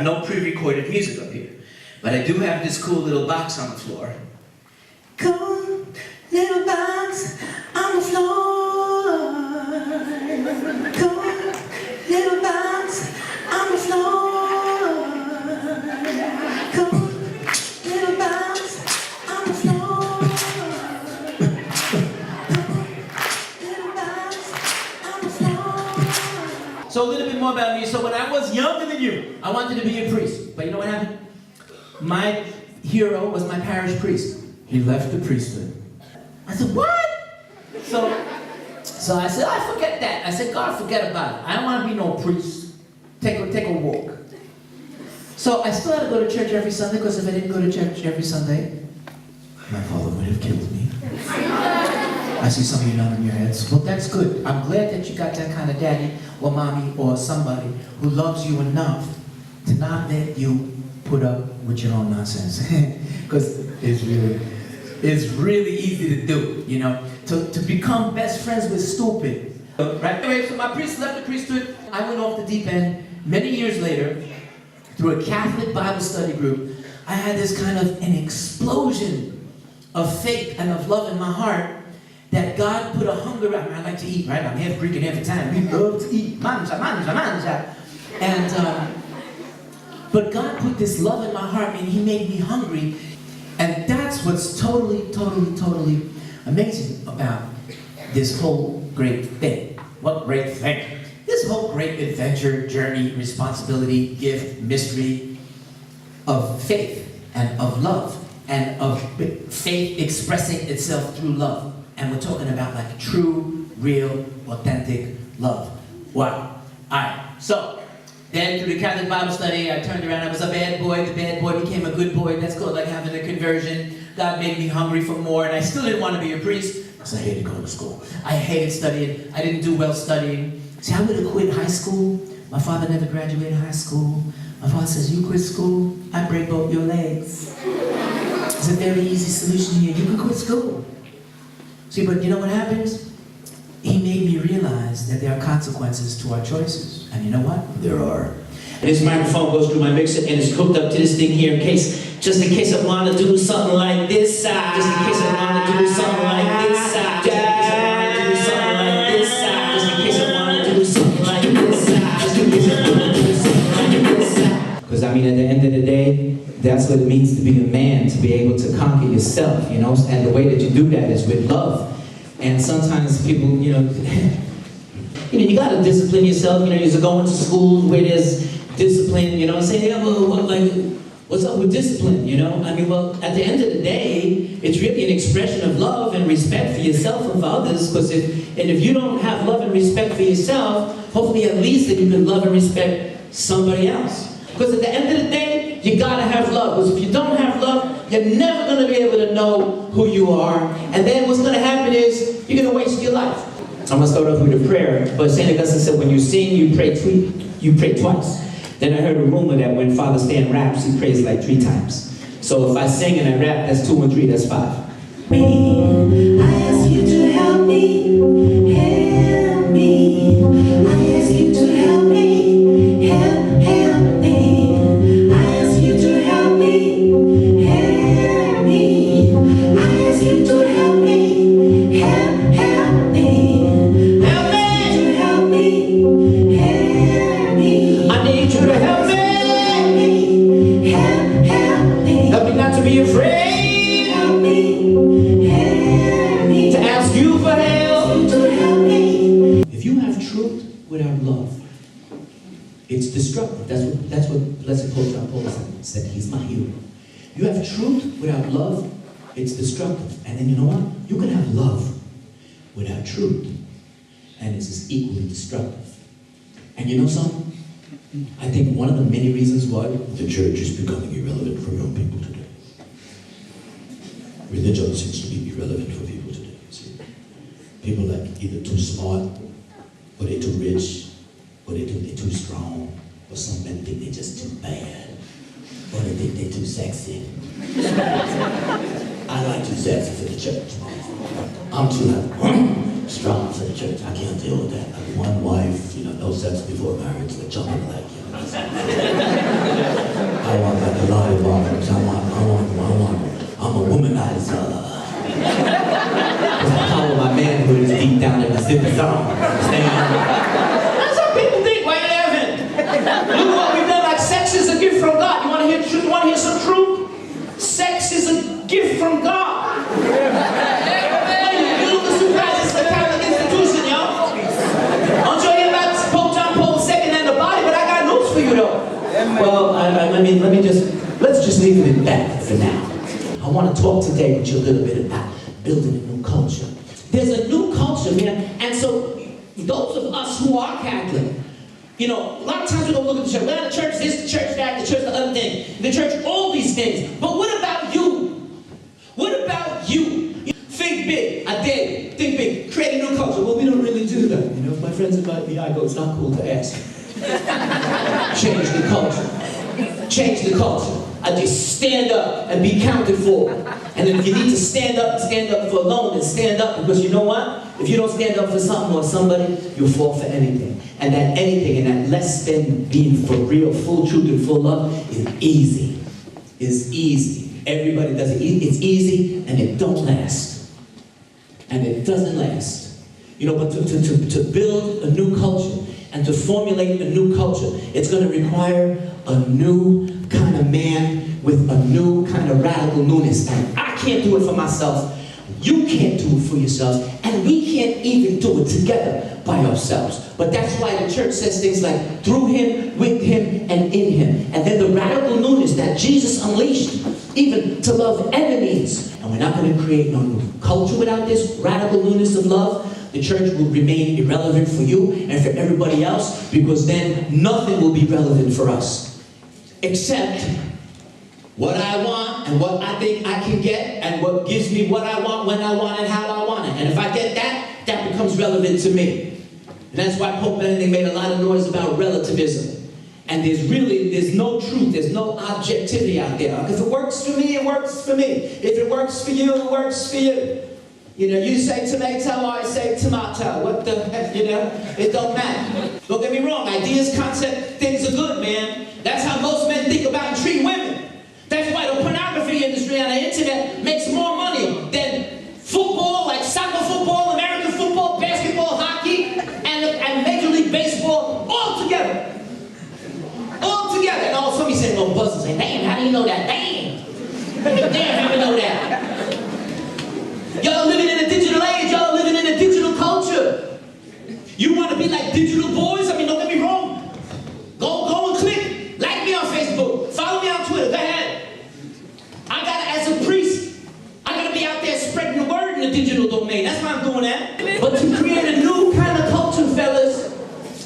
have no pre-recorded music up here. But I do have this cool little box on the floor. Cool little box on the floor. Cool little box on the floor. Cool little box on the floor. Cool little box on the floor. So a little bit more about me. So when I was younger than you, I wanted to be a priest. But you know what happened? My hero was my parish priest. He left the priesthood. I said, what? So I said, I forget that. I said, God, forget about it. I don't want to be no priest. Take a walk. So I still had to go to church every Sunday, because if I didn't go to church every Sunday, my father would have killed me. I see some of you nodding your heads. Well, that's good. I'm glad that you got that kind of daddy or mommy or somebody who loves you enough to not let you put up with your own nonsense. Because it's really easy to do, you know, to become best friends with stupid. Right? Anyway, so my priest left the priesthood. I went off the deep end. Many years later, through a Catholic Bible study group, I had this kind of an explosion of faith and of love in my heart, that God put a hunger out. I like to eat, right? I'm half Greek and half Italian. We love to eat. Mangia, mangia, mangia. And, but God put this love in my heart, and He made me hungry. And that's what's totally amazing about this whole great thing. What great thing? This whole great adventure, journey, responsibility, gift, mystery of faith and of love, and of faith expressing itself through love. And we're talking about like true, real, authentic love. Wow. All right. So then through the Catholic Bible study, I turned around. I was a bad boy. The bad boy became a good boy. That's called like having a conversion. God made me hungry for more, and I still didn't want to be a priest because I hated going to school. I hated studying. I didn't do well studying. See, I would have quit high school. My father never graduated high school. My father says, you quit school, I break both your legs. It's a very easy solution here. You can quit school. See, but you know what happens? He made me realize that there are consequences to our choices. And you know what? There are. This microphone goes through my mixer and it's hooked up to this thing here just in case I want to do something like this side. Just in case I want to do something like this side. Just in case I want to do something like this side. Just in case I want to do something like this side. Because I mean, at the end of the day, that's what it means to be a man, to be able to conquer yourself, you know, and the way that you do that is with love. And sometimes people, you you gotta discipline yourself, you're going to school where there's discipline, and say, yeah, well, what's up with discipline, I mean, well, at the end of the day, it's really an expression of love and respect for yourself and for others, because if you don't have love and respect for yourself, hopefully at least that you can love and respect somebody else. Because at the end of the day, you gotta have love. Because if you don't have love, you're never gonna be able to know who you are. And then what's gonna happen is, you're gonna waste your life. I'm gonna start off with a prayer. But St. Augustine said, when you sing, you pray twice. Then I heard a rumor that when FrStan raps, he prays like 3 times. So if I sing and I rap, that's 2 and 3, that's 5. I ask you to help me, help me. I ask you to help me, help me. I ask you to help me, help me. I ask you to help me, help me. Help me to help me, help me. I need you to help me. Help me. Help me not to be afraid. Help me. To ask you for help. If you have truth without love, it's destructive. That's what Blessed Pope John Paul said. He's my hero. You have truth without love, it's destructive. And then you know what? You can have love without truth, and it's just equally destructive. And you know something? I think one of the many reasons why the church is becoming irrelevant for young people today. Religion seems to be irrelevant for people today. See? People like either too smart, or they're too rich, or they're too strong, or some men think they're just too bad, or they think they're too sexy. I like too sexy for the church. I'm too strong for the church. I can't deal with that. Like one wife, no sex before marriage, like jumping like, want like a lot of bottoms. I'm a womanizer. The power of my manhood is deep down in the zipper zone. Understand? That's how people think. Why are you laughing? Look what we've done. Like sex is a gift from God. You want to hear truth? You want to hear some truth? Sex is a gift from God. You look surprised. It's a Catholic institution, y'all. Don't you hear about Pope John Paul II and the body? But I got news for you, though. Well, let's just leave it at that for now. I want to talk today with you a little bit about building a new culture. There's a new culture, man, and so those of us who are Catholic, you know, a lot of times we don't look at the church. Well, the church this, the church that, the church the other thing, the church all these things. But what about you? What about you? Think big. I dare you. Think big. Create a new culture. Well, we don't really do that. You know, if my friends invite me, I go. It's not cool to ask. Change the culture. Change the culture. I just stand up and be counted for. And then if you need to stand up for alone, then stand up, because you know what? If you don't stand up for something or somebody, you'll fall for anything. And that anything and that less than being for real, full truth and full love is easy. It's easy. Everybody does it. It's easy and it don't last. And it doesn't last. You know, but to build a new culture and to formulate a new culture, it's going to require a new kind of man with a new kind of radical newness. And I can't do it for myself. You can't do it for yourselves. And we can't even do it together by ourselves. But that's why the church says things like, through him, with him, and in him. And then the radical newness that Jesus unleashed, even to love enemies. And we're not going to create no new culture without this radical newness of love. The church will remain irrelevant for you and for everybody else, because then nothing will be relevant for us. Except what I want and what I think I can get and what gives me what I want, when I want it, how I want it. And if I get that, that becomes relevant to me. And that's why Pope Benedict made a lot of noise about relativism. And there's no truth, there's no objectivity out there. If it works for me, it works for me. If it works for you, it works for you. You know, you say tomato, I say tomato. What the heck, you know? It don't matter. Don't get me wrong, ideas, concepts, things are good, man. That's how most men think about and treat women. That's why the pornography industry on the internet makes more money than football, like soccer football, American football, basketball, hockey, and Major League Baseball, all together. All together. And all somebody saying, "Oh, buzzers," saying, "Damn, how do you know that? Damn. Damn, how do you know that?" Y'all living in a digital age, y'all living in a digital culture. You want to be like digital boys? I mean, don't get me wrong. Go and click. Like me on Facebook. Follow me on Twitter. Go ahead. As a priest, I gotta be out there spreading the word in the digital domain. That's why I'm doing that. But to create a new kind of culture, fellas,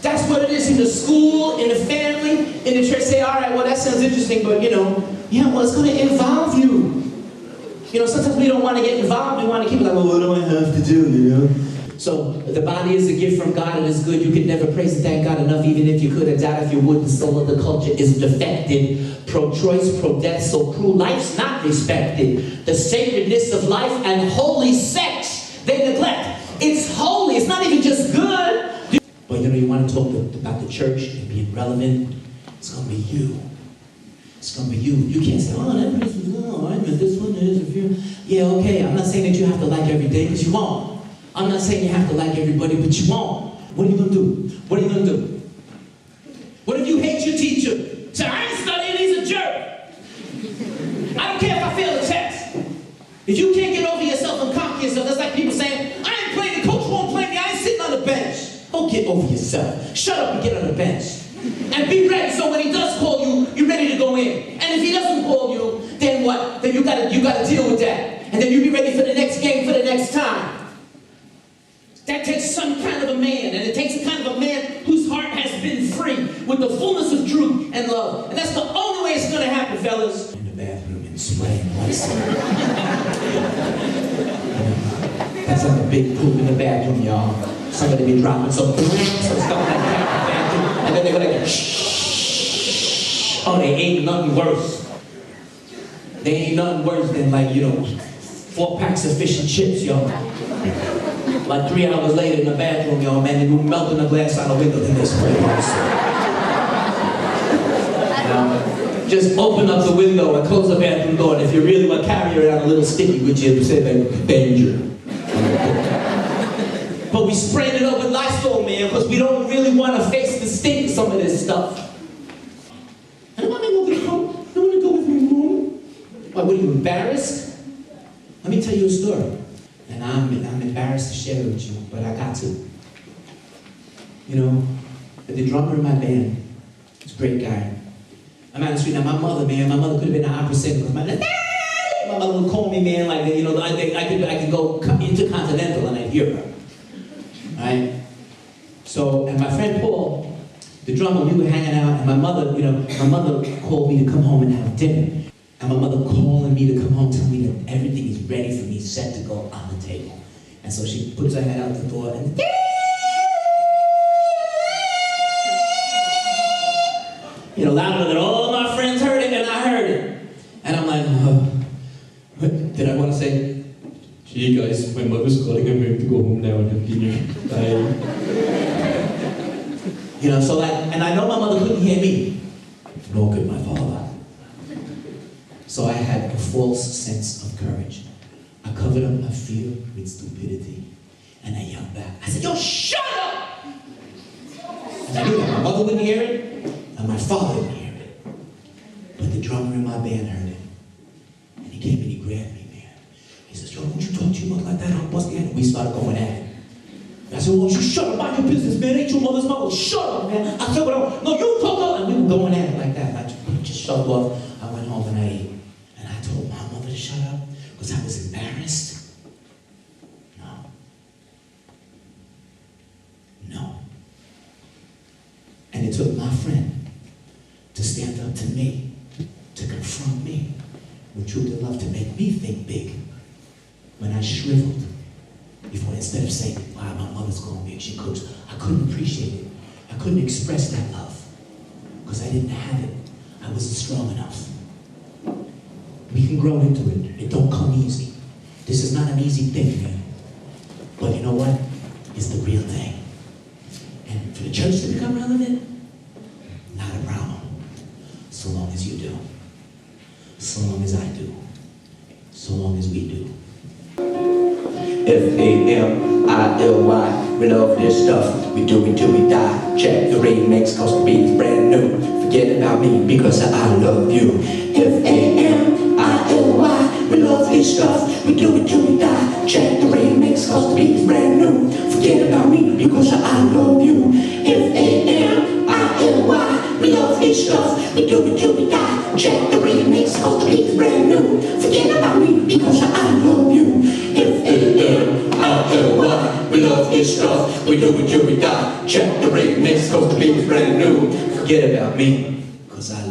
that's what it is in the school, in the family, in the church. Say, all right, well, that sounds interesting, but you know, yeah, well, it's gonna involve you. You know, sometimes we don't want to get involved. We want to keep it like, well, what do I have to do, you know? So, the body is a gift from God and is good. You can never praise and thank God enough, even if you could. I doubt if you would. The soul of the culture is defected. Pro-choice, pro-death, so cruel life's not respected. The sacredness of life and holy sex, they neglect. It's holy. It's not even just good. But you know, you want to talk about the church and being relevant. It's going to be you. It's going to be you. You can't say, oh, that person, oh, I meant this one is. Yeah, okay, I'm not saying that you have to like everything, because you won't. I'm not saying you have to like everybody, but you won't. What are you going to do? What are you going to do? What if you hate your teacher? Say, I ain't studying, he's a jerk. I don't care if I fail the test. If you can't get over yourself and conquer yourself, that's like people saying, I ain't playing, the coach won't play me, I ain't sitting on the bench. Don't get over yourself. Shut up and get on the bench. And be ready, so when he does call you, you're ready to go in. And if he doesn't call you, then what? Then you gotta deal with that. And then you be ready for the next game, for the next time. That takes some kind of a man, and it takes a kind of a man whose heart has been free with the fullness of truth and love. And that's the only way it's gonna happen, fellas. In the bathroom and spraying Lysol. That's like a big poop in the bathroom, y'all. Somebody be dropping some stuff like that in the bathroom. And then they're gonna shh. Oh, they ain't nothing worse. They ain't nothing worse than, like, you know, 4 packs of fish and chips, y'all. Like 3 hours later in the bathroom, y'all, man, they were melting the glass out the window, then they spray Lysol. just open up the window and close the bathroom door. And if you really want to carry around a little sticky with you, say danger. But we sprayed it up with Lysol, man, because we don't really want to face the stink of some of this stuff. And I'm not going to come. You want to go with me, Mom? Why, what are you, embarrassed? Let me tell you a story. And I'm embarrassed to share it with you, but I got to. You know, the drummer in my band, he's a great guy. I'm on the street now. My mother could have been an opera singer because my mother would call me, man, like, you know, I could go intercontinental and I'd hear her. Right? So, and my friend Paul, the drummer, we were hanging out, and my mother called me to come home and have dinner. And my mother calling me to come home, telling me that everything is ready for me, set to go on the table. And so she puts her head out the door and you know, louder than all my friends heard it, and I heard it. And I'm like, did I want to say, gee guys, my mother's calling, I'm going to go home now and have dinner. Bye. You know, so like, and I know my mother couldn't hear me, nor could my father. So I had a false sense of courage. I covered up my fear with stupidity, and I yelled back. I said, yo, shut up! And I knew that my mother wouldn't hear it, and my father didn't hear it. But the drummer in my band heard it. And he came and he grabbed me, man. He says, yo, don't you talk to your mother like that, I'll bust your head. And we started going at it. I said, well, you shut up, mind your business, man. Ain't your mother's mother. Shut up, man. I said, well, no, you talk up. And we were going at it like that. I just shoved off. I went home and I ate. And I told my mother to shut up because I was embarrassed. No. And it took my friend to stand up to me, to confront me with truth and love, to make me think big. When I shriveled, instead of saying, wow, my mother's calling me and she cooks, I couldn't appreciate it. I couldn't express that love because I didn't have it. I wasn't strong enough. We can grow into it. It don't come easy. This is not an easy thing, man. But you know what? It's the real thing. And for the church to become relevant, not a problem. So long as you do. So long as I do. So long as we do. FAMILY, we love this stuff. We do it till we die. Check the remix, cause the beat is brand new. Forget about me because I love you. FAMILY, we love this stuff. We do it till we die. Check the remix, cause the beat is brand new. Forget about me because I love you. FAMILY, we love this stuff. We do it till we die. Check the remix, cause the beat is brand new. Forget about me because I love you. FAMILY, we love this stuff. We do it till we die. Check the remix, cause the beat is brand new. Forget about me, cause I love you.